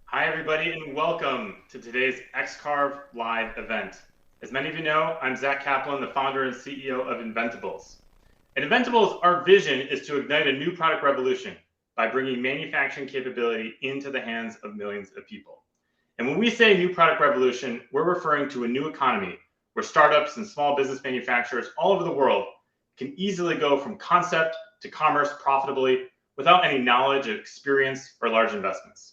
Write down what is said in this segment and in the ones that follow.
Hi, everybody, and welcome to today's X-Carve live event. As many of you know, I'm Zach Kaplan, the founder and CEO of Inventables. At Inventables, our vision is to ignite a new product revolution by bringing manufacturing capability into the hands of millions of people. And when we say new product revolution, we're referring to a new economy where startups and small business manufacturers all over the world can easily go from concept to commerce profitably without any knowledge, experience, or large investments.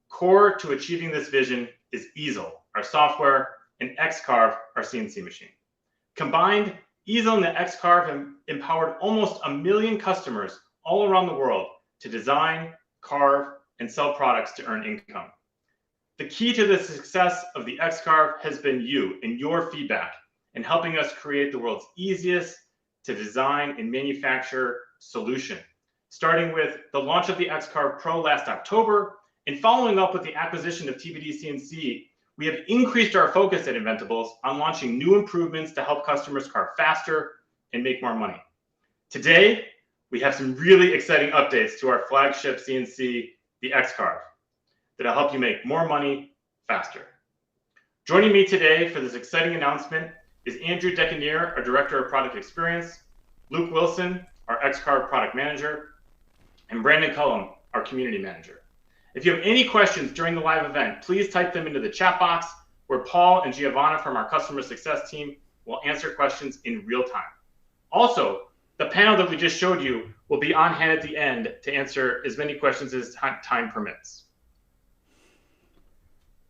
Core to achieving this vision is EASEL, our software, and X-Carve, our CNC machine. Combined, EASEL and the X-Carve have empowered almost 1 million customers all around the world to design, carve, and sell products to earn income. The key to the success of the X-Carve has been you and your feedback in helping us create the world's easiest to design and manufacture solution, starting with the launch of the X-Carve Pro last October. And following up with the acquisition of TBD CNC, we have increased our focus at Inventables on launching new improvements to help customers carve faster and make more money. Today, we have some really exciting updates to our flagship CNC, the X-Carve, that'll help you make more money faster. Joining me today for this exciting announcement is Andrew Decanier, our Director of Product Experience, Luke Wilson, our X-Carve Product Manager, and Brandon Cullum, our Community Manager. If you have any questions during the live event, please type them into the chat box where Paul and Giovanna from our customer success team will answer questions in real time. Also, the panel that we just showed you will be on hand at the end to answer as many questions as time permits.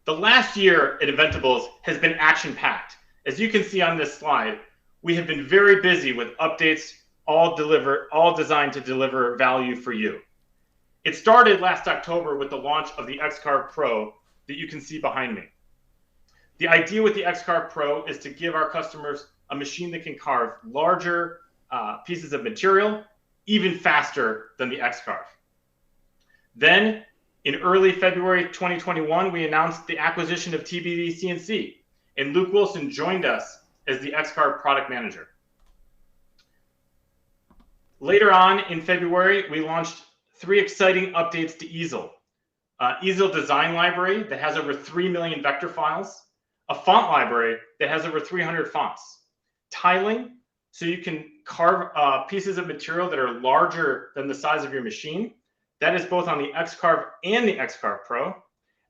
The last year at Inventables has been action-packed. As you can see on this slide, we have been very busy with updates, all designed to deliver value for you. It started last October with the launch of the X-Carve Pro that you can see behind me. The idea with the X-Carve Pro is to give our customers a machine that can carve larger pieces of material even faster than the X-Carve. Then, in early February 2021, we announced the acquisition of TBD CNC, and Luke Wilson joined us as the X-Carve Product Manager. Later on in February, we launched 3 exciting updates to EASEL. EASEL Design Library that has over 3 million vector files, a font library that has over 300 fonts, tiling, so you can carve pieces of material that are larger than the size of your machine. That is both on the X-Carve and the X-Carve Pro.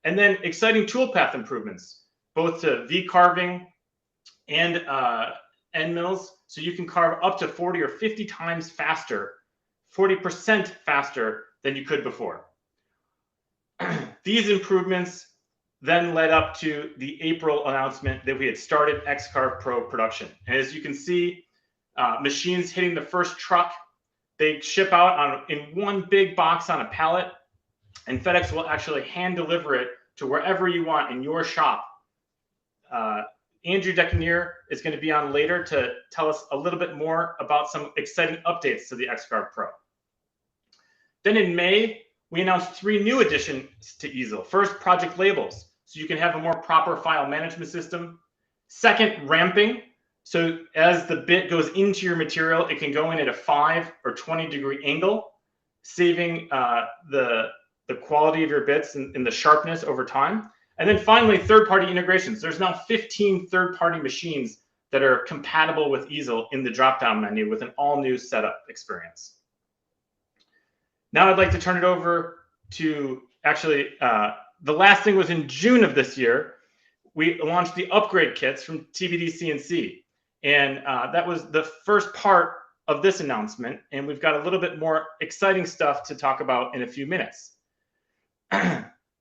And then exciting toolpath improvements, both to V-carving and end mills, so you can carve up to 40 or 50 times faster, 40% faster than you could before. These improvements then led up to the April announcement that we had started X-Carve Pro production. And as you can see, machines hitting the first truck, they ship out in one big box on a pallet, and FedEx will actually hand deliver it to wherever you want in your shop. Andrew Decanier is going to be on later to tell us a little bit more about some exciting updates to the X-Carve Pro. Then in May, we announced 3 new additions to EASEL. First, project labels, so you can have a more proper file management system. Second, ramping, so as the bit goes into your material, it can go in at a 5 or 20 degree angle, saving the quality of your bits and the sharpness over time. And then finally, third-party integrations. There's now 15 third-party machines that are compatible with EASEL in the drop-down menu with an all-new setup experience. Now I'd like to turn it over to, actually, the last thing was in June of this year. we launched the upgrade kits from TBD CNC. And that was the first part of this announcement. And we've got a little bit more exciting stuff to talk about in a few minutes.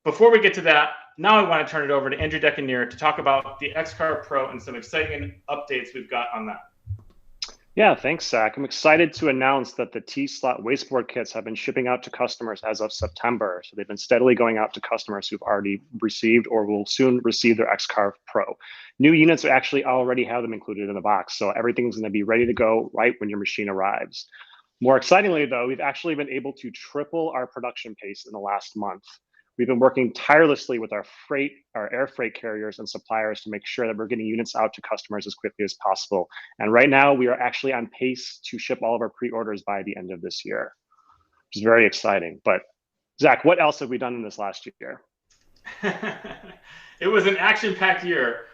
Before we get to that, now I want to turn it over to Andrew Decanier to talk about the X-Carve Pro and some exciting updates we've got on that. Yeah, thanks, Zach. I'm excited to announce that the T-slot wasteboard kits have been shipping out to customers as of September. So they've been steadily going out to customers who've already received or will soon receive their X-Carve Pro. New units actually already have them included in the box, so everything's going to be ready to go right when your machine arrives. More excitingly, though, we've actually been able to triple our production pace in the last month. We've been working tirelessly with our air freight carriers and suppliers to make sure that we're getting units out to customers as quickly as possible. And right now, we are actually on pace to ship all of our pre-orders by the end of this year, which is very exciting. But Zach, what else have we done in this last year? It was an action-packed year.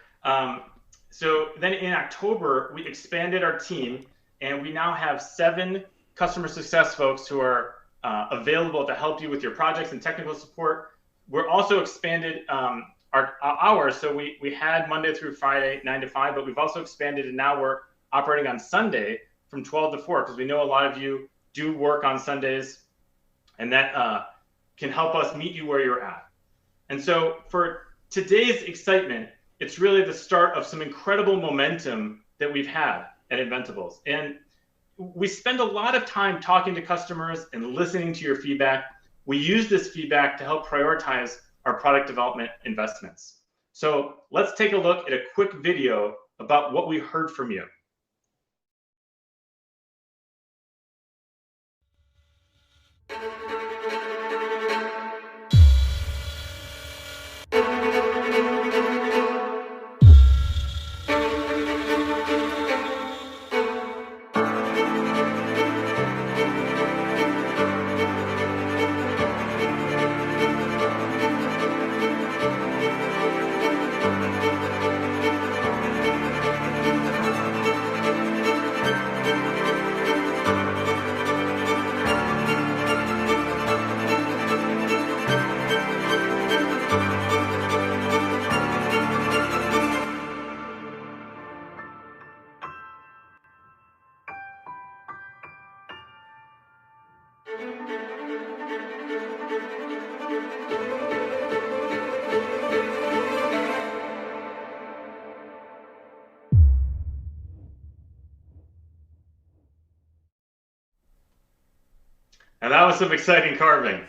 So then in October, we expanded our team, and we now have 7 customer success folks who are available to help you with your projects and technical support. We're also expanded our hours. So we had Monday through Friday, 9 to 5, but we've also expanded, and now we're operating on Sunday from 12 to 4, because we know a lot of you do work on Sundays, and that can help us meet you where you're at. And so for today's excitement, it's really the start of some incredible momentum that we've had at Inventables. And we spend a lot of time talking to customers and listening to your feedback. We use this feedback to help prioritize our product development investments. So let's take a look at a quick video about what we heard from you. And that was some exciting carving.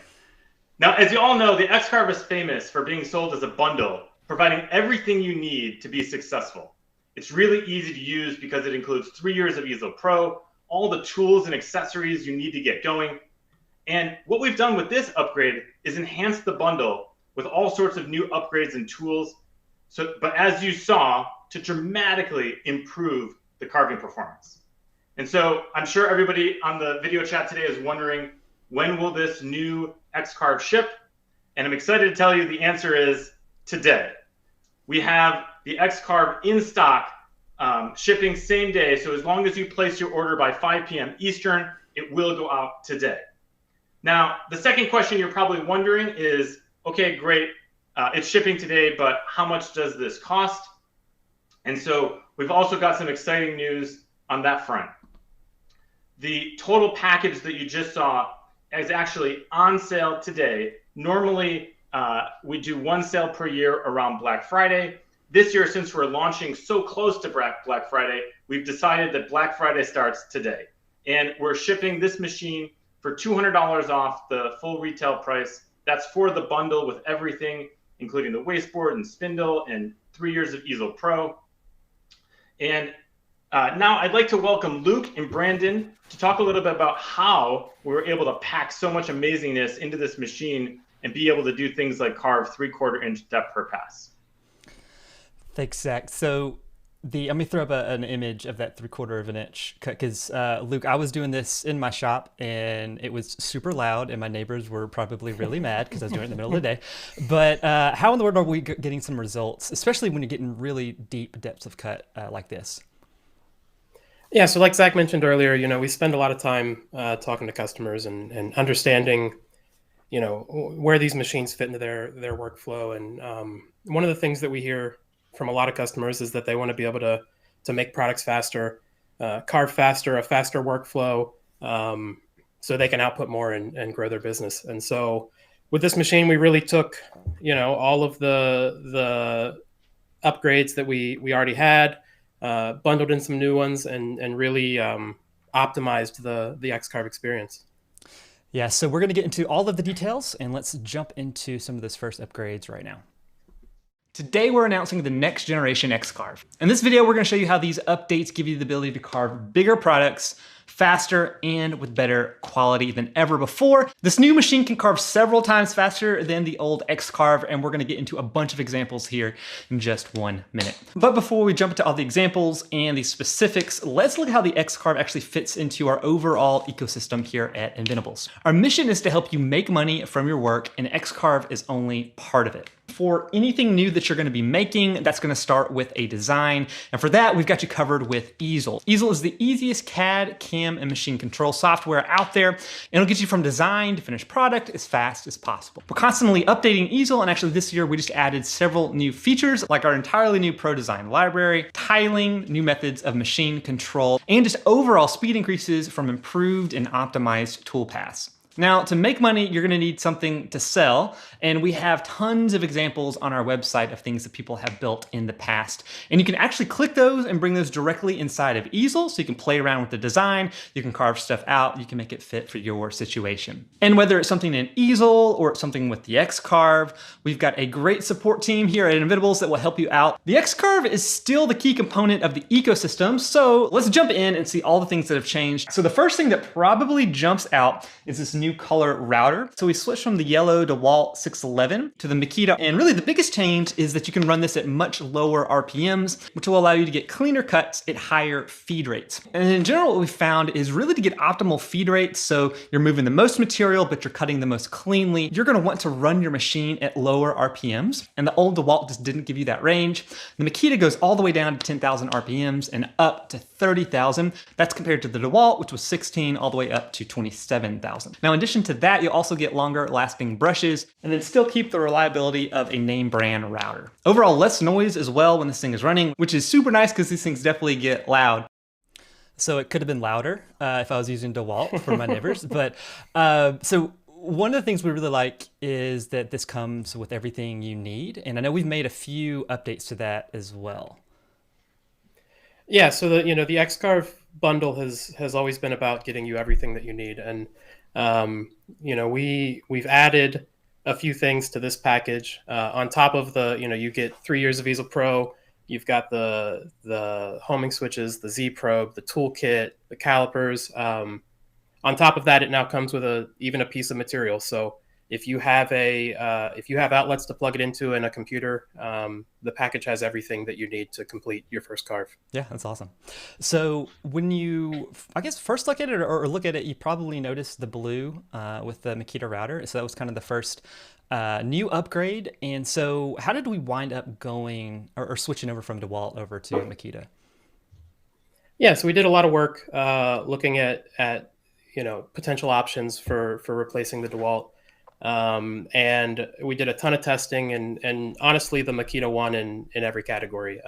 Now, as you all know, the X-Carve is famous for being sold as a bundle, providing everything you need to be successful. It's really easy to use because it includes 3 years of EASEL Pro, all the tools and accessories you need to get going. And what we've done with this upgrade is enhance the bundle with all sorts of new upgrades and tools. But as you saw, to dramatically improve the carving performance. And so I'm sure everybody on the video chat today is wondering, when will this new X-Carve ship? And I'm excited to tell you the answer is today. We have the X-Carve in stock, shipping same day. So as long as you place your order by 5 p.m. Eastern, it will go out today. Now, the second question you're probably wondering is, okay, great, it's shipping today, but how much does this cost? And so we've also got some exciting news on that front. The total package that you just saw is actually on sale today. Normally, we do one sale per year around Black Friday. This year, since we're launching so close to Black Friday, we've decided that Black Friday starts today. And we're shipping this machine for $200 off the full retail price. That's for the bundle with everything, including the wasteboard and spindle and 3 years of EASEL Pro. And now I'd like to welcome Luke and Brandon to talk a little bit about how we were able to pack so much amazingness into this machine and be able to do things like carve 3/4 inch depth per pass. Thanks, Zach. So let me throw up an image of that 3/4 of an inch, because Luke, I was doing this in my shop and it was super loud and my neighbors were probably really mad because I was doing it in the middle of the day. But how in the world are we getting some results, especially when you're getting really deep depths of cut like this? Yeah, so like Zach mentioned earlier, we spend a lot of time talking to customers and understanding, where these machines fit into their workflow. And one of the things that we hear from a lot of customers is that they want to be able to make products faster, carve faster, a faster workflow, so they can output more and grow their business. And so with this machine, we really took, all of the upgrades that we already had, bundled in some new ones, and really optimized the X-Carve experience. Yeah, so we're going to get into all of the details, and let's jump into some of those first upgrades right now. Today we're announcing the next generation X-Carve. In this video, we're going to show you how these updates give you the ability to carve bigger products faster and with better quality than ever before. This new machine can carve several times faster than the old X-Carve, and we're going to get into a bunch of examples here in just 1 minute. But before we jump into all the examples and the specifics, let's look at how the X-Carve actually fits into our overall ecosystem here at Inventables. Our mission is to help you make money from your work, and X-Carve is only part of it. For anything new that you're going to be making, that's going to start with a design. And for that, we've got you covered with EASEL. EASEL is the easiest CAD, CAM, and machine control software out there. And it'll get you from design to finished product as fast as possible. We're constantly updating EASEL, and actually this year we just added several new features like our entirely new Pro Design library, tiling, new methods of machine control, and just overall speed increases from improved and optimized toolpaths. Now, to make money, you're going to need something to sell, and we have tons of examples on our website of things that people have built in the past. And you can actually click those and bring those directly inside of EASEL, so you can play around with the design, you can carve stuff out, you can make it fit for your situation. And whether it's something in EASEL or it's something with the X-Carve, we've got a great support team here at Inventables that will help you out. The X-Carve is still the key component of the ecosystem, so let's jump in and see all the things that have changed. So the first thing that probably jumps out is this new color router. So we switched from the yellow DeWalt 611 to the Makita, and really the biggest change is that you can run this at much lower RPMs, which will allow you to get cleaner cuts at higher feed rates. And in general, what we found is really to get optimal feed rates, so you're moving the most material, but you're cutting the most cleanly, you're gonna want to run your machine at lower RPMs, and the old DeWalt just didn't give you that range. The Makita goes all the way down to 10,000 RPMs and up to 30,000. That's compared to the DeWalt, which was 16, all the way up to 27,000. Now, in addition to that, you'll also get longer lasting brushes and then still keep the reliability of a name brand router. Overall, less noise as well when this thing is running, which is super nice because these things definitely get loud. So it could have been louder if I was using DeWalt for my neighbors. But so one of the things we really like is that this comes with everything you need. And I know we've made a few updates to that as well. Yeah, so the X-Carve bundle has always been about getting you everything that you need, and we've added a few things to this package. On top of you get 3 years of EASEL Pro. You've got the homing switches, the Z probe, the toolkit, the calipers. On top of that, it now comes with even a piece of material. So if you have outlets to plug it into in a computer, the package has everything that you need to complete your first carve. Yeah, that's awesome. So when you, I guess, first look at it or look at it, you probably noticed the blue with the Makita router. So that was kind of the first new upgrade. And so how did we wind up going or switching over from DeWalt over to Makita? Yeah, so we did a lot of work looking at potential options for replacing the DeWalt. And we did a ton of testing, and honestly, the Makita won in every category.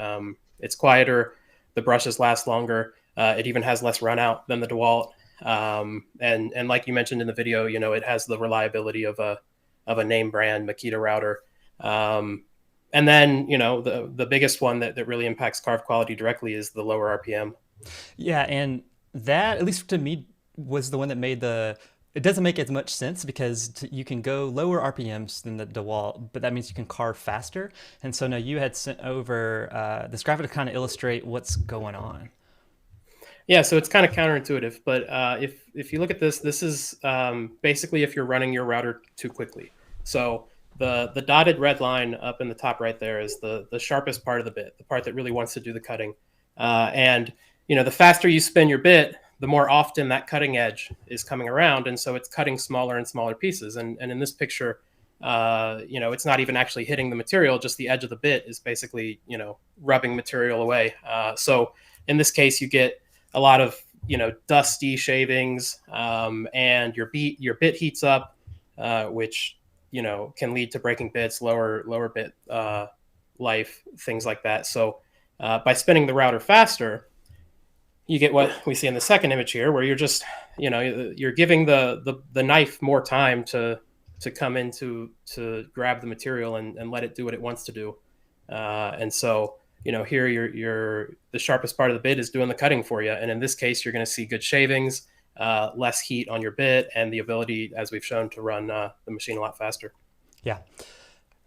It's quieter, the brushes last longer, it even has less run out than the DeWalt. And like you mentioned in the video, it has the reliability of a name brand Makita router. And then, the biggest one that really impacts carve quality directly is the lower RPM. Yeah, and that, at least to me, was the one that made it doesn't make as much sense because you can go lower RPMs than the DeWalt, but that means you can carve faster. And so now you had sent over this graphic to kind of illustrate what's going on. Yeah, so it's kind of counterintuitive, but if you look at this is basically if you're running your router too quickly. So the dotted red line up in the top right there is the sharpest part of the bit, the part that really wants to do the cutting. And the faster you spin your bit, the more often that cutting edge is coming around. And so it's cutting smaller and smaller pieces. And in this picture, it's not even actually hitting the material, just the edge of the bit is basically, rubbing material away. So in this case, you get a lot of, dusty shavings, and your bit heats up, which, can lead to breaking bits, lower bit life, things like that. So by spinning the router faster, you get what we see in the second image here, where you're just, you're giving the knife more time to come in to grab the material and let it do what it wants to do. And so, here the sharpest part of the bit is doing the cutting for you. And in this case, you're going to see good shavings, less heat on your bit, and the ability, as we've shown, to run the machine a lot faster. Yeah.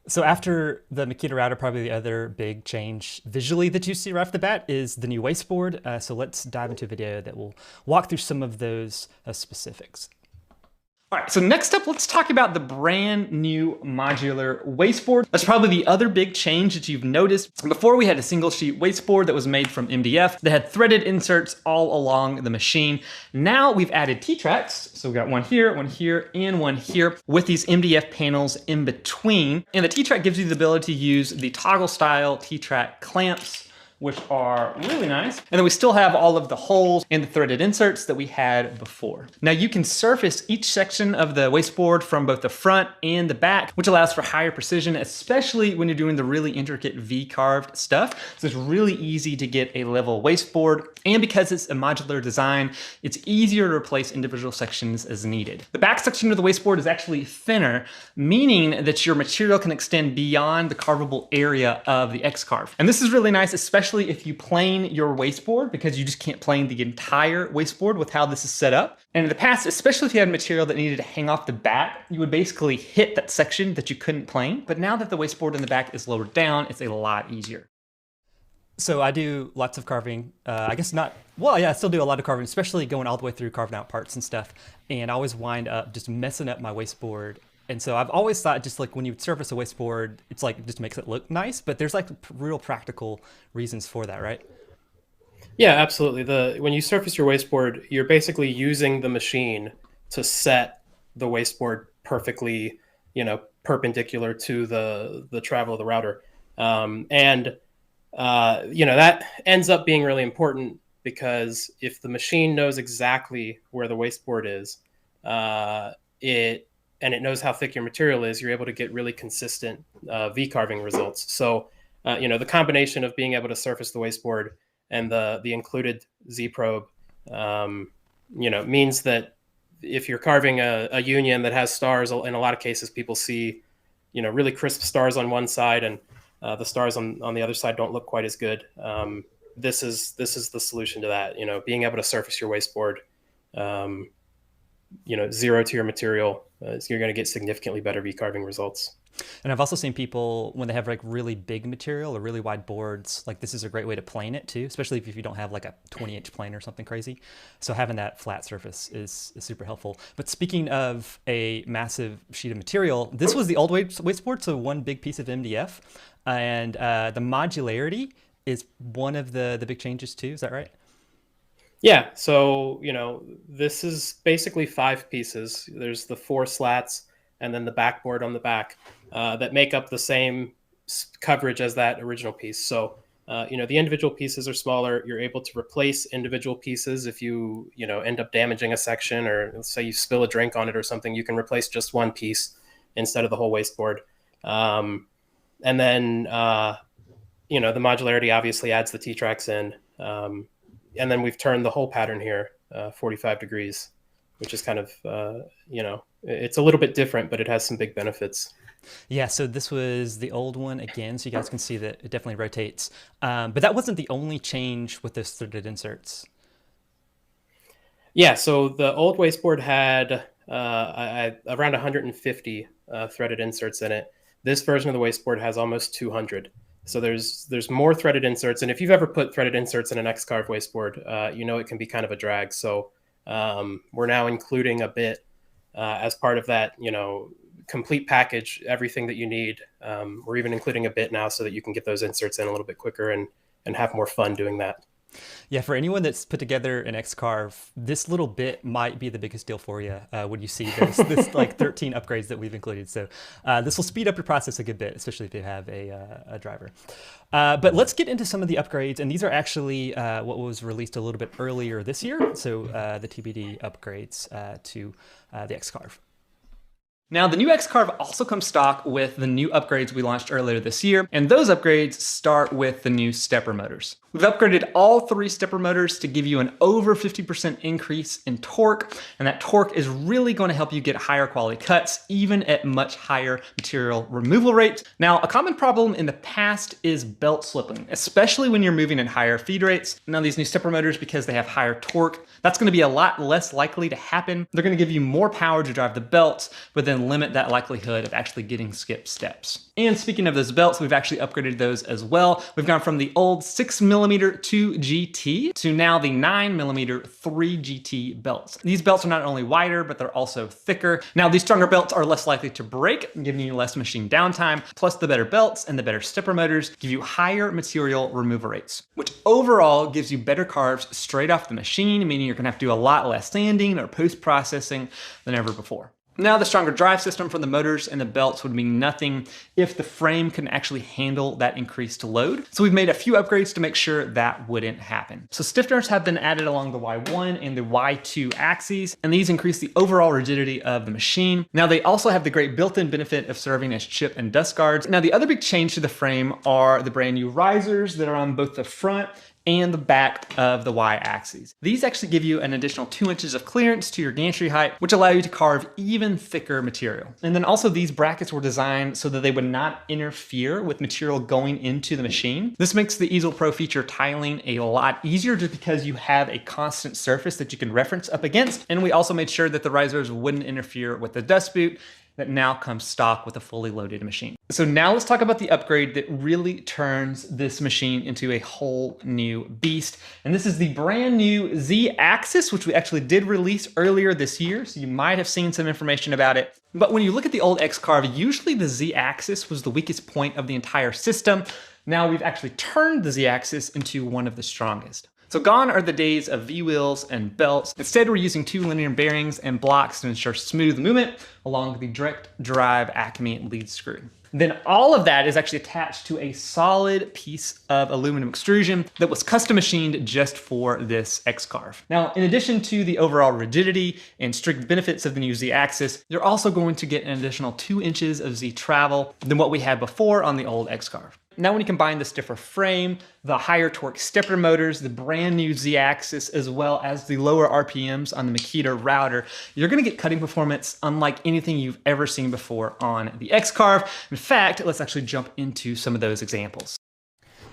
So after the Makita router, probably the other big change visually that you see right off the bat is the new wasteboard. So let's dive into a video that will walk through some of those specifics. All right, so next up, let's talk about the brand new modular wasteboard. That's probably the other big change that you've noticed. Before, we had a single sheet wasteboard that was made from MDF that had threaded inserts all along the machine. Now we've added T-tracks. So we've got one here, and one here with these MDF panels in between. And the T-track gives you the ability to use the toggle style T-track clamps, which are really nice. And then we still have all of the holes and the threaded inserts that we had before. Now you can surface each section of the wasteboard from both the front and the back, which allows for higher precision, especially when you're doing the really intricate V-carved stuff. So it's really easy to get a level wasteboard. And because it's a modular design, it's easier to replace individual sections as needed. The back section of the wasteboard is actually thinner, meaning that your material can extend beyond the carvable area of the X-Carve. And this is really nice, especially if you plane your wasteboard, because you just can't plane the entire wasteboard with how this is set up. And in the past, especially if you had material that needed to hang off the back, you would basically hit that section that you couldn't plane. But now that the wasteboard in the back is lowered down, it's a lot easier. So I do lots of carving. I guess not, well, yeah, I still do a lot of carving, especially going all the way through carving out parts and stuff. And I always wind up just messing up my wasteboard. And so I've always thought, just like when you surface a wasteboard, it's like, it just makes it look nice, but there's like real practical reasons for that, right? Yeah, absolutely. When you surface your wasteboard, you're basically using the machine to set the wasteboard perfectly, perpendicular to the travel of the router. That ends up being really important, because if the machine knows exactly where the wasteboard is, and it knows how thick your material is, you're able to get really consistent V-carving results. So, the combination of being able to surface the wasteboard and the included Z-probe, means that if you're carving a union that has stars, in a lot of cases, people see, really crisp stars on one side, and the stars on the other side don't look quite as good. This is the solution to that. Being able to surface your wasteboard, zero to your material, you're going to get significantly better V-carving results. And I've also seen people, when they have like really big material or really wide boards, like this is a great way to plane it too, especially if you don't have like a 20-inch plane or something crazy. So having that flat surface is super helpful. But speaking of a massive sheet of material, this was the old wasteboard, so one big piece of MDF. And the modularity is one of the big changes too, is that right? Yeah, so, this is basically 5 pieces. There's the 4 slats and then the backboard on the back that make up the same coverage as that original piece. So, the individual pieces are smaller. You're able to replace individual pieces if you, end up damaging a section, or let's say you spill a drink on it or something, you can replace just one piece instead of the whole wasteboard. And then, the modularity obviously adds the T-tracks in. And then we've turned the whole pattern here 45 degrees, which is kind of, it's a little bit different, but it has some big benefits. Yeah, so this was the old one again, so you guys can see that it definitely rotates. But that wasn't the only change with those threaded inserts. Yeah, so the old wasteboard had around 150 threaded inserts in it. This version of the wasteboard has almost 200. So there's more threaded inserts, and if you've ever put threaded inserts in an X-Carve wasteboard, it can be kind of a drag. So we're now including a bit as part of that, complete package, everything that you need. We're even including a bit now so that you can get those inserts in a little bit quicker and have more fun doing that. Yeah, for anyone that's put together an X-Carve, this little bit might be the biggest deal for you when you see this like 13 upgrades that we've included. So this will speed up your process a good bit, especially if you have a driver. But let's get into some of the upgrades. And these are actually what was released a little bit earlier this year. So the TBD upgrades to the X-Carve. Now, the new X-Carve also comes stock with the new upgrades we launched earlier this year, and those upgrades start with the new stepper motors. We've upgraded all 3 stepper motors to give you an over 50% increase in torque, and that torque is really going to help you get higher quality cuts, even at much higher material removal rates. Now, a common problem in the past is belt slipping, especially when you're moving at higher feed rates. Now, these new stepper motors, because they have higher torque, that's going to be a lot less likely to happen. They're going to give you more power to drive the belts, but then limit that likelihood of actually getting skipped steps. And speaking of those belts, we've actually upgraded those as well. We've gone from the old 6mm 2GT to now the 9mm 3GT belts. These belts are not only wider, but they're also thicker. Now, these stronger belts are less likely to break, giving you less machine downtime, plus the better belts and the better stepper motors give you higher material removal rates, which overall gives you better carves straight off the machine, meaning you're gonna have to do a lot less sanding or post-processing than ever before. Now, the stronger drive system from the motors and the belts would mean nothing if the frame can actually handle that increased load. So we've made a few upgrades to make sure that wouldn't happen. So stiffeners have been added along the Y1 and the Y2 axes, and these increase the overall rigidity of the machine. Now, they also have the great built-in benefit of serving as chip and dust guards. Now, the other big change to the frame are the brand new risers that are on both the front and the back of the Y-axes. These actually give you an additional 2 inches of clearance to your gantry height, which allow you to carve even thicker material. And then also these brackets were designed so that they would not interfere with material going into the machine. This makes the EASEL Pro feature tiling a lot easier just because you have a constant surface that you can reference up against. And we also made sure that the risers wouldn't interfere with the dust boot that now comes stock with a fully loaded machine. So now let's talk about the upgrade that really turns this machine into a whole new beast. And this is the brand new Z-axis, which we actually did release earlier this year. So you might have seen some information about it. But when you look at the old X-Carve, usually the Z-axis was the weakest point of the entire system. Now we've actually turned the Z-axis into one of the strongest. So gone are the days of V-wheels and belts. Instead, we're using 2 linear bearings and blocks to ensure smooth movement along with the direct drive Acme lead screw. Then all of that is actually attached to a solid piece of aluminum extrusion that was custom machined just for this X-Carve. Now, in addition to the overall rigidity and strict benefits of the new Z-axis, you're also going to get an additional 2 inches of Z travel than what we had before on the old X-Carve. Now, when you combine the stiffer frame, the higher torque stepper motors, the brand new Z-axis, as well as the lower RPMs on the Makita router, you're gonna get cutting performance unlike anything you've ever seen before on the X-Carve. In fact, let's actually jump into some of those examples.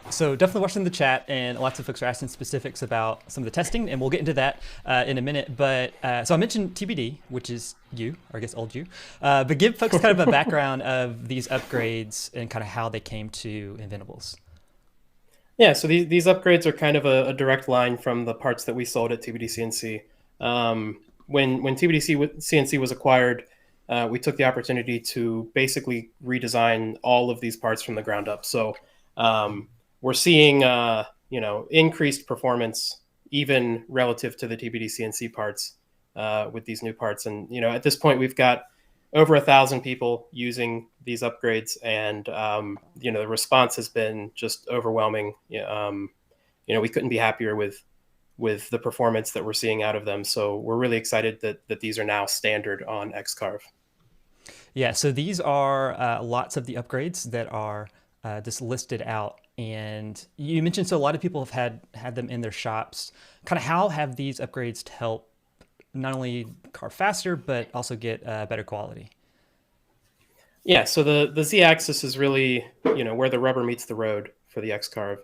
So definitely watching the chat, and lots of folks are asking specifics about some of the testing, and we'll get into that in a minute. But so I mentioned TBD, which is you, or I guess old you. But give folks kind of a background of these upgrades and kind of how they came to Inventables. Yeah, so these upgrades are kind of a direct line from the parts that we sold at TBD CNC. When TBD CNC was acquired, we took the opportunity to basically redesign all of these parts from the ground up. So we're seeing increased performance even relative to the TBD CNC parts with these new parts. And at this point, we've got over 1,000 people using these upgrades, and the response has been just overwhelming. We couldn't be happier with the performance that we're seeing out of them. So we're really excited that these are now standard on X-Carve. Yeah, so these are lots of the upgrades that are just listed out. And you mentioned, so a lot of people have had them in their shops. Kind of how have these upgrades helped not only carve faster, but also get better quality? Yeah, so the Z-axis is really, where the rubber meets the road for the X-Carve.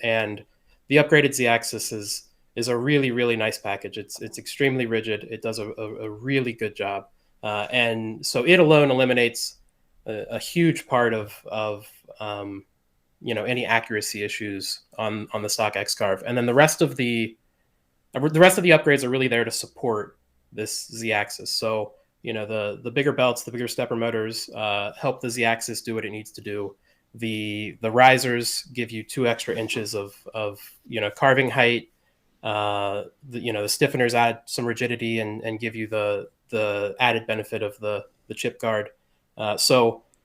And the upgraded Z-axis is a really, really nice package. It's extremely rigid. It does a really good job. And so it alone eliminates a huge part of any accuracy issues on the stock X-Carve. And then the rest of the upgrades are really there to support this Z-axis. So, the bigger belts, the bigger stepper motors help the Z-axis do what it needs to do. The risers give you 2 extra inches of carving height. The stiffeners add some rigidity and give you the added benefit of the chip guard.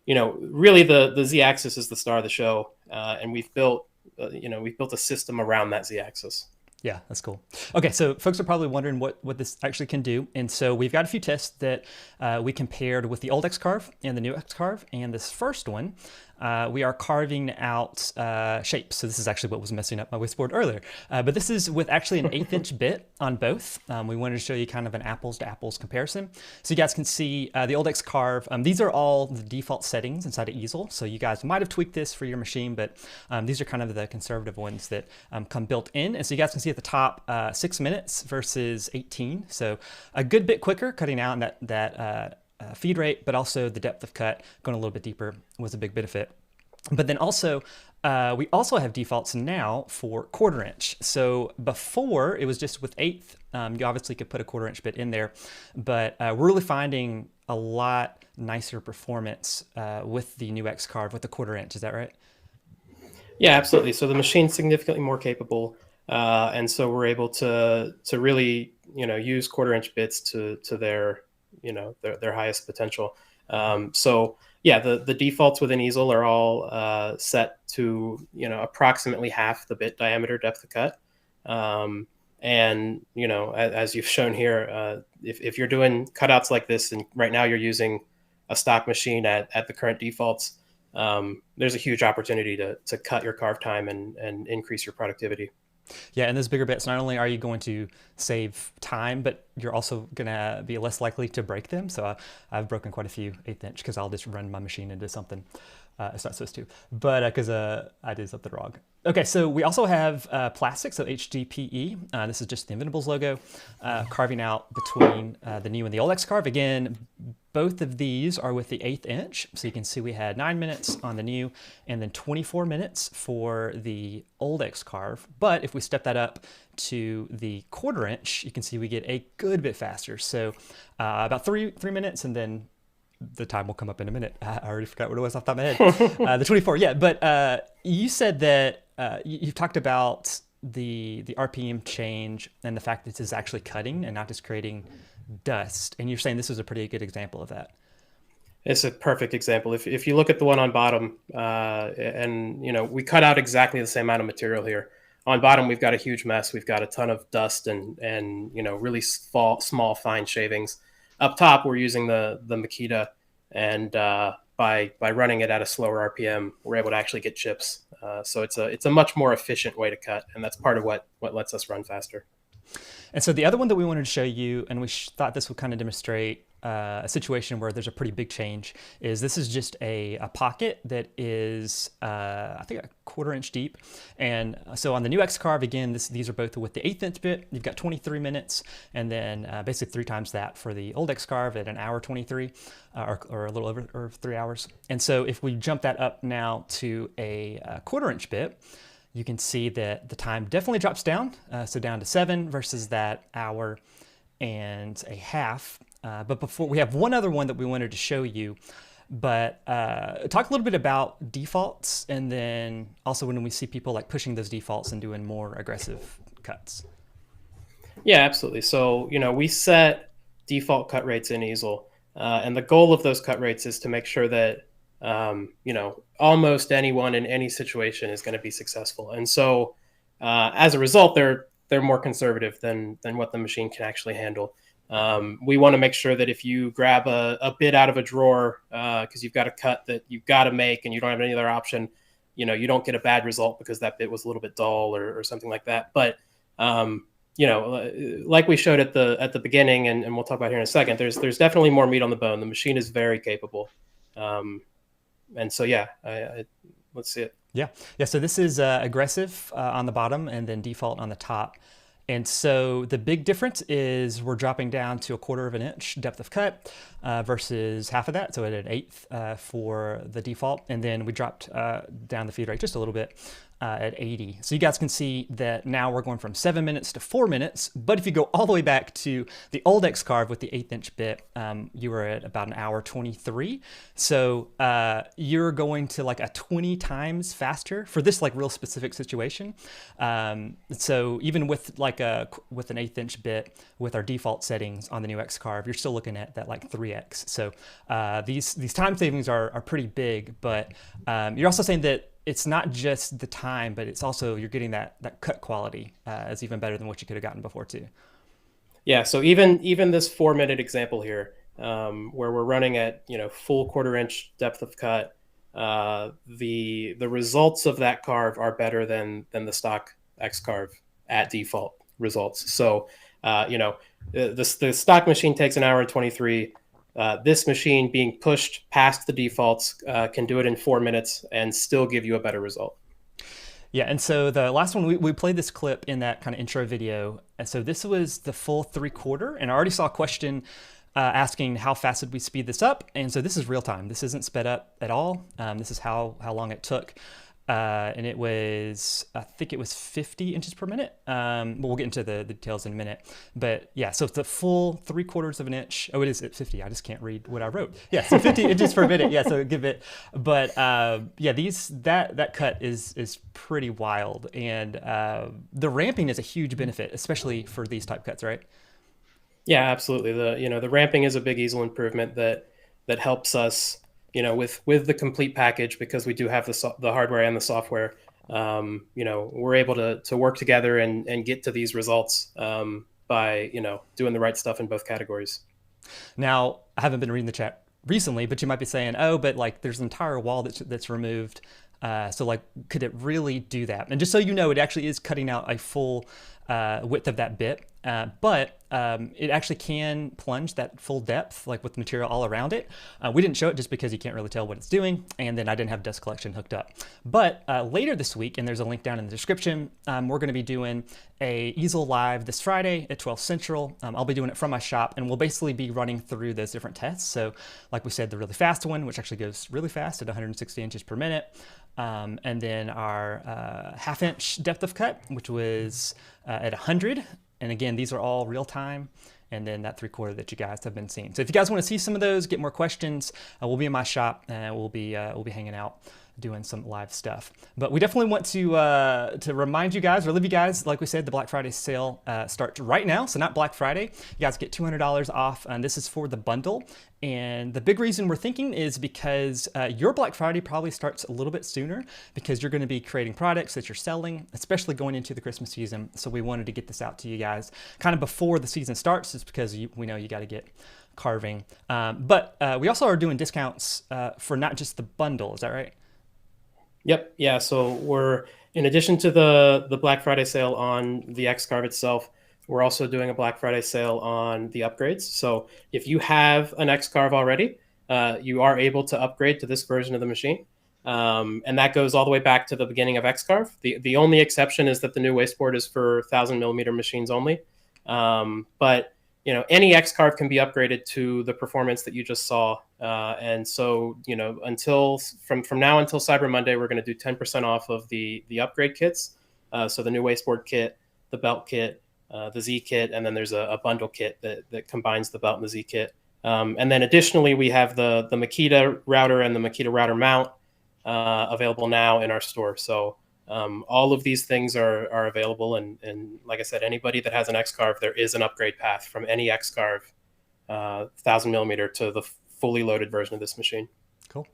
Really the Z-axis is the star of the show, and we've built a system around that Z-axis. Yeah, that's cool. Okay, so folks are probably wondering what this actually can do. And so we've got a few tests that we compared with the old X-Carve and the new X-Carve. And this first one, we are carving out shapes. So this is actually what was messing up my wasteboard earlier. But this is with actually an 1/8 inch bit on both. We wanted to show you kind of an apples to apples comparison. So you guys can see the old X-Carve. These are all the default settings inside of EASEL. So you guys might have tweaked this for your machine, but these are kind of the conservative ones that come built in. And so you guys can see at the top, 6 minutes versus 18. So a good bit quicker, cutting out that feed rate, but also the depth of cut going a little bit deeper was a big benefit. But then also, we also have defaults now for 1/4 inch. So before it was just with 1/8, you obviously could put a 1/4 inch bit in there, but we're really finding a lot nicer performance with the new X-Carve with the 1/4 inch. Is that right? Yeah, absolutely. So the machine's significantly more capable, and so we're able to really use 1/4 inch bits to their their highest potential. So yeah, the defaults within EASEL are all set to approximately half the bit diameter depth of cut. And as you've shown here, if you're doing cutouts like this, and right now you're using a stock machine at the current defaults, there's a huge opportunity to cut your carve time and increase your productivity. Yeah, and those bigger bits, not only are you going to save time, but you're also going to be less likely to break them. So I've broken quite a few 1/8 inch because I'll just run my machine into something it's not supposed to, but because I did something wrong. Okay, so we also have plastic, so HDPE. This is just the Inventables logo, carving out between the new and the old X-Carve. Again, both of these are with the 1/8 inch. So you can see we had 9 minutes on the new and then 24 minutes for the old X-Carve. But if we step that up to the 1/4 inch, you can see we get a good bit faster. So about three minutes, and then the time will come up in a minute. I already forgot what it was off the top of my head. The 24, yeah. But you said that you've talked about the RPM change and the fact that this is actually cutting and not just creating dust. And you're saying this is a pretty good example of that. It's a perfect example. If you look at the one on bottom, and we cut out exactly the same amount of material here. On bottom, we've got a huge mess. We've got a ton of dust and really small fine shavings. Up top, we're using the Makita, and by running it at a slower RPM, we're able to actually get chips. So it's a much more efficient way to cut, and that's part of what lets us run faster. And so the other one that we wanted to show you, and we thought this would kind of demonstrate a situation where there's a pretty big change, is this is just a pocket that is, I think, a 1/4 inch deep. And so on the new X-Carve, again, these are both with the 1/8 inch bit. You've got 23 minutes, and then basically 3 times that for the old X-Carve at 1:23, or a little over 3 hours. And so if we jump that up now to a 1/4 inch bit, you can see that the time definitely drops down, so down to 7 versus that 1.5 hours. But before, we have one other one that we wanted to show you, but talk a little bit about defaults, and then also when we see people like pushing those defaults and doing more aggressive cuts. Yeah, absolutely. So, we set default cut rates in EASEL, and the goal of those cut rates is to make sure that almost anyone in any situation is going to be successful. And so as a result, they're more conservative than what the machine can actually handle. We want to make sure that if you grab a bit out of a drawer because you've got a cut that you've got to make and you don't have any other option, you don't get a bad result because that bit was a little bit dull or something like that. But like we showed at the beginning, and we'll talk about here in a second, there's definitely more meat on the bone. The machine is very capable. And so, yeah, let's see it. Yeah. So this is aggressive on the bottom and then default on the top. And so the big difference is we're dropping down to 1/4 inch depth of cut versus half of that. So at 1/8 for the default. And then we dropped down the feed rate just a little bit at 80. So you guys can see that now we're going from 7 minutes to 4 minutes. But if you go all the way back to the old X-Carve with the 1/8 inch bit, you were at about 1:23. So you're going to like a 20 times faster for this like real specific situation. So even with like with an 1/8 inch bit with our default settings on the new X-Carve, you're still looking at that like 3x. So these time savings are pretty big, but you're also saying that it's not just the time, but it's also you're getting that cut quality is even better than what you could have gotten before too. Yeah, so even this 4-minute example here, where we're running at full 1/4 inch depth of cut, the results of that carve are better than the stock X-Carve at default results. So the stock machine takes 1 hour and 23. This machine being pushed past the defaults can do it in 4 minutes and still give you a better result. Yeah, and so the last one, we played this clip in that kind of intro video. And so this was the full 3/4, and I already saw a question asking how fast did we speed this up? And so this is real time. This isn't sped up at all. This is how long it took. And it was, I think it was 50 inches per minute. But we'll get into the details in a minute. But yeah, so it's the full 3/4 of an inch. Oh, it is at 50. I just can't read what I wrote. Yeah, so 50 inches per minute. Yeah, so give it. But yeah, that cut is pretty wild, and the ramping is a huge benefit, especially for these type cuts, right? Yeah, absolutely. The ramping is a big EASEL improvement that helps us, with the complete package, because we do have the hardware and the software. We're able to work together and get to these results by doing the right stuff in both categories. Now, I haven't been reading the chat recently, but you might be saying, oh, but like there's an entire wall that's removed. So like, could it really do that? And just so you know, it actually is cutting out a full width of that bit, but it actually can plunge that full depth, like with material all around it. We didn't show it just because you can't really tell what it's doing, and then I didn't have dust collection hooked up. But later this week, and there's a link down in the description, we're going to be doing a EASEL live this Friday at 12 Central. I'll be doing it from my shop, and we'll basically be running through those different tests. So like we said, the really fast one, which actually goes really fast at 160 inches per minute. And then our 1/2 inch depth of cut, which was at 100. And again, these are all real time. And then that 3/4 that you guys have been seeing. So if you guys want to see some of those, get more questions, we'll be in my shop, and we'll be hanging out doing some live stuff. But we definitely want to remind you guys, or leave you guys, like we said, the Black Friday sale starts right now. So not Black Friday. You guys get $200 off, and this is for the bundle. And the big reason we're thinking is because your Black Friday probably starts a little bit sooner, because you're going to be creating products that you're selling, especially going into the Christmas season. So we wanted to get this out to you guys kind of before the season starts, just because we know you got to get carving. But we also are doing discounts for not just the bundle. Is that right? Yep. Yeah. So we're, in addition to the Black Friday sale on the X-Carve itself, we're also doing a Black Friday sale on the upgrades. So if you have an X-Carve already, you are able to upgrade to this version of the machine. And that goes all the way back to the beginning of X-Carve. The only exception is that the new wasteboard is for 1,000mm machines only. But any X-Carve can be upgraded to the performance that you just saw. And so, until from now until Cyber Monday, we're going to do 10% off of the upgrade kits. So the new wasteboard kit, the belt kit, the Z kit, and then there's a bundle kit that combines the belt and the Z kit. And then additionally, we have the Makita router and the Makita router mount available now in our store. So all of these things are available. And like I said, anybody that has an X-Carve, there is an upgrade path from any X-Carve 1,000mm to the fully loaded version of this machine. Cool.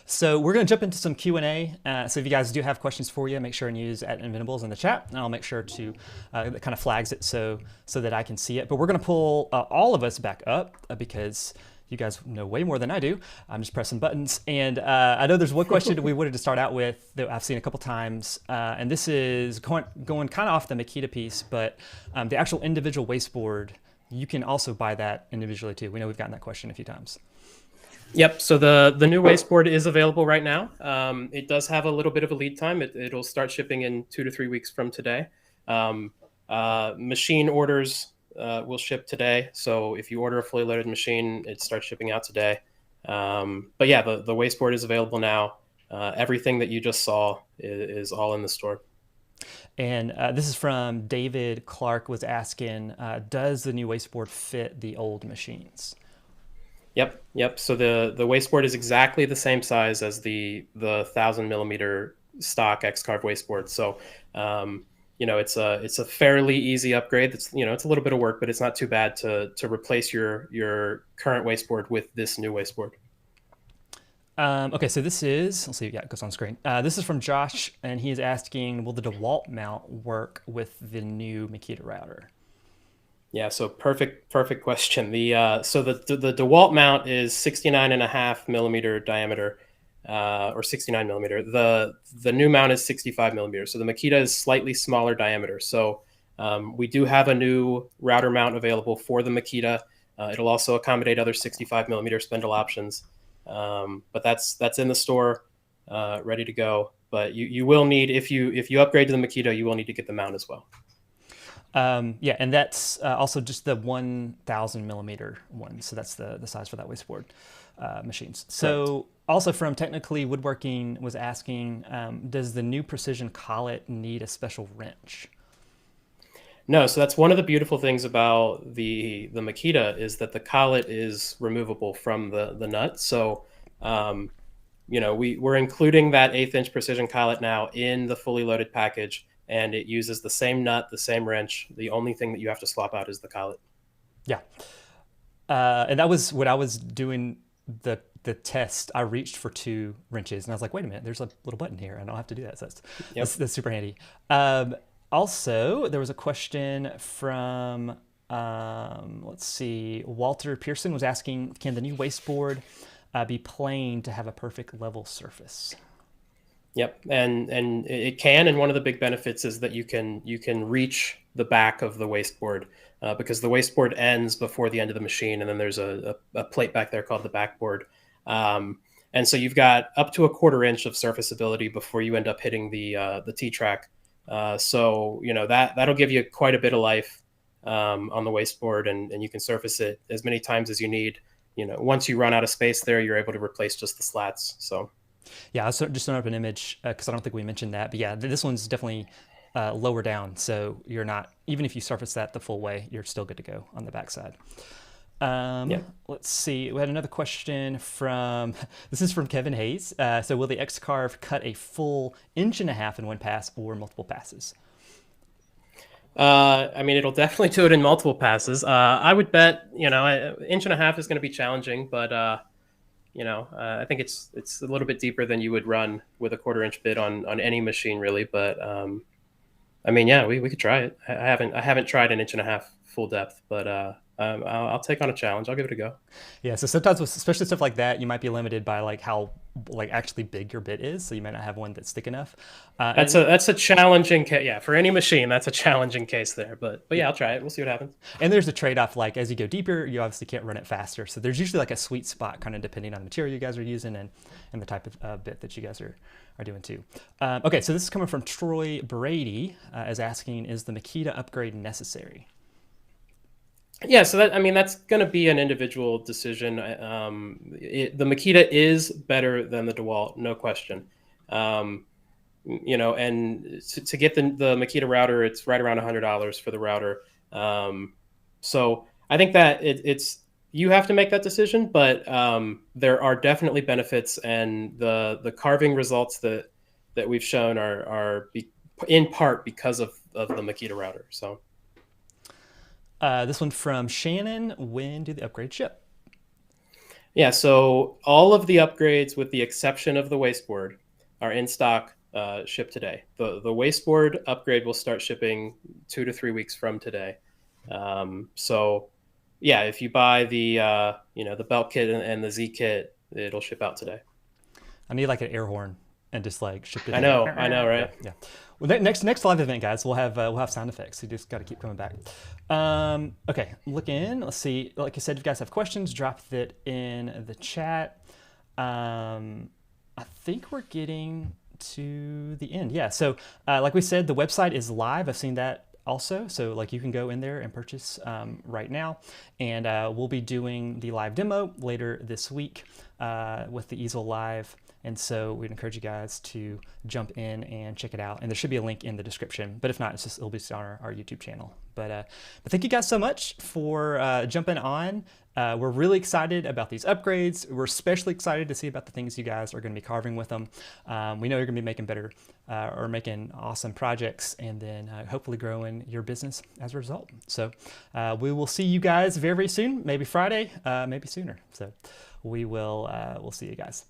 So we're going to jump into some Q&A. So if you guys do have questions for you, make sure and use @Inventables in the chat, and I'll make sure to that kind of flags it so that I can see it. But we're going to pull all of us back up because you guys know way more than I do. I'm just pressing buttons. And I know there's one question we wanted to start out with that I've seen a couple times. And this is going kind of off the Makita piece, but the actual individual wasteboard, you can also buy that individually too. We know we've gotten that question a few times. Yep. So the new wasteboard is available right now. It does have a little bit of a lead time. It'll start shipping in 2 to 3 weeks from today. Machine orders will ship today. So if you order a fully loaded machine, it starts shipping out today. But yeah, the wasteboard is available now. Everything that you just saw is all in the store. And this is from David Clark, was asking, does the new wasteboard fit the old machines? Yep. So the wasteboard is exactly the same size as the 1,000mm stock X-Carve wasteboard. So it's a fairly easy upgrade. It's it's a little bit of work, but it's not too bad to replace your current wasteboard with this new wasteboard. Okay, so this is, let's see, yeah, it goes on screen. This is from Josh, and he is asking, will the DeWalt mount work with the new Makita router? Yeah, so perfect question. So the DeWalt mount is 69.5 millimeter diameter, or 69 millimeter. The new mount is 65 millimeters. So the Makita is slightly smaller diameter. So we do have a new router mount available for the Makita. It'll also accommodate other 65 millimeter spindle options. But that's in the store, ready to go. But you will need, if you upgrade to the Makita, you will need to get the mount as well. Yeah, and that's also just the 1,000 millimeter one. So that's the size for that wasteboard machines. So correct. Also from Technically Woodworking was asking, does the new precision collet need a special wrench? No, so that's one of the beautiful things about the Makita is that the collet is removable from the nut. So, we're including that 1/8 inch precision collet now in the fully loaded package, and it uses the same nut, the same wrench. The only thing that you have to swap out is the collet. Yeah, and that was when I was doing the test. I reached for 2 wrenches, and I was like, wait a minute, there's a little button here. I don't have to do that. So that's super handy. Also, there was a question from, let's see, Walter Pearson was asking, can the new wasteboard be planed to have a perfect level surface? Yep, and it can, and one of the big benefits is that you can reach the back of the wasteboard because the wasteboard ends before the end of the machine, and then there's a plate back there called the backboard. And so you've got up to 1/4 inch of serviceability before you end up hitting the T-track. So that'll give you quite a bit of life on the wasteboard, and you can surface it as many times as you need. Once you run out of space there, you're able to replace just the slats. So yeah, I just thrown up an image because I don't think we mentioned that, but yeah, this one's definitely lower down, so you're not, even if you surface that the full way, you're still good to go on the backside. Let's see. We had another question from, this is from Kevin Hayes. So will the X-Carve cut a full 1.5 in one pass or multiple passes? It'll definitely do it in multiple passes. I would bet, 1.5 is going to be challenging, but, I think it's a little bit deeper than you would run with a 1/4 inch bit on any machine really. But, we could try it. I haven't tried an 1.5 full depth, but, I'll take on a challenge. I'll give it a go. Yeah. So sometimes with especially stuff like that, you might be limited by like how actually big your bit is. So you might not have one that's thick enough. That's a challenging case. Yeah. For any machine, that's a challenging case there, but yeah, I'll try it. We'll see what happens. And there's a trade-off. Like as you go deeper, you obviously can't run it faster. So there's usually like a sweet spot kind of depending on the material you guys are using and the type of bit that you guys are doing too. Okay. So this is coming from Troy Brady as asking, is the Makita upgrade necessary? Yeah, so that's going to be an individual decision. The Makita is better than the DeWalt, no question. And to get the Makita router, it's right around $100 for the router. So I think that it's you have to make that decision, but there are definitely benefits, and the carving results that we've shown are in part because of the Makita router. So. This one from Shannon, when do the upgrades ship? Yeah, so all of the upgrades with the exception of the wasteboard are in stock, ship today. The wasteboard upgrade will start shipping 2 to 3 weeks from today. So yeah, if you buy the belt kit and the Z kit, it'll ship out today. I need like an air horn and just like ship it. I know, right? Yeah. Well, next live event, guys, we'll have sound effects. You just got to keep coming back. Okay, look in. Let's see. Like I said, if you guys have questions, drop it in the chat. I think we're getting to the end. Yeah. So, like we said, the website is live. I've seen that also. So, like you can go in there and purchase right now, and we'll be doing the live demo later this week with the EASEL Live. And so we'd encourage you guys to jump in and check it out. And there should be a link in the description. But if not, it'll be on our YouTube channel. But thank you guys so much for jumping on. We're really excited about these upgrades. We're especially excited to see about the things you guys are going to be carving with them. We know you're going to be making better or making awesome projects, and then hopefully growing your business as a result. So we will see you guys very, very soon. Maybe Friday, maybe sooner. So we'll see you guys.